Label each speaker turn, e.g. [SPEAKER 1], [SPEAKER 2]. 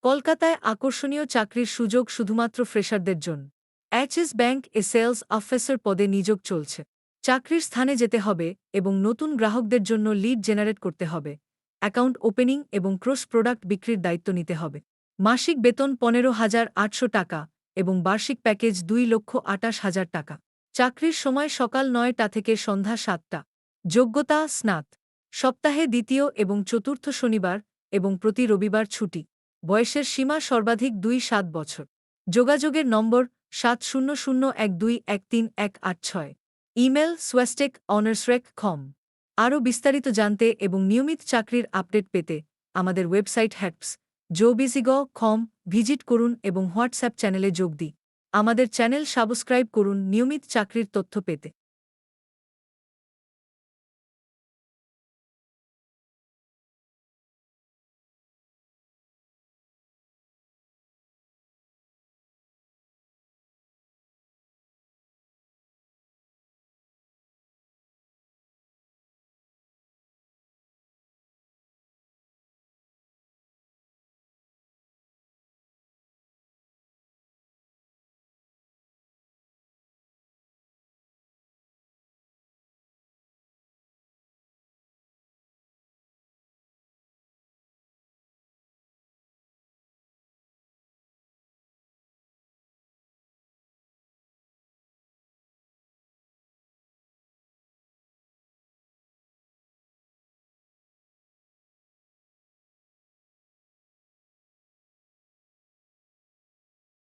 [SPEAKER 1] কলকাতায় আকর্ষণীয় চাকরির সুযোগ শুধুমাত্র ফ্রেশারদের জন্য। অ্যাক্সিস ব্যাংক সেলস অফিসার পদে নিয়োগ চলছে। চাকরির স্থানে যেতে হবে এবং নতুন গ্রাহকদের জন্য লিড জেনারেট করতে হবে। অ্যাকাউন্ট ওপেনিং এবং ক্রস প্রোডাক্ট বিক্রির দায়িত্ব নিতে হবে। মাসিক বেতন 15,800 টাকা এবং বার্ষিক প্যাকেজ 2,28,000 টাকা। চাকরির সময় সকাল 9টা থেকে সন্ধ্যা 7টা। যোগ্যতা স্নাত। সপ্তাহে দ্বিতীয় এবং চতুর্থ শনিবার এবং প্রতি রবিবার ছুটি। বয়সের সীমা সর্বাধিক 2-7 বছর। যোগাযোগের নম্বর 7001213186। Email swastek@honorsrec.com। আরও বিস্তারিত জানতে এবং নিয়মিত চাকরির আপডেট পেতে আমাদের ওয়েবসাইট helps.jobizig.com ভিজিট করুন এবং হোয়াটসঅ্যাপ চ্যানেলে যোগ দিন। আমাদের চ্যানেল সাবস্ক্রাইব করুন নিয়মিত চাকরির তথ্য পেতে।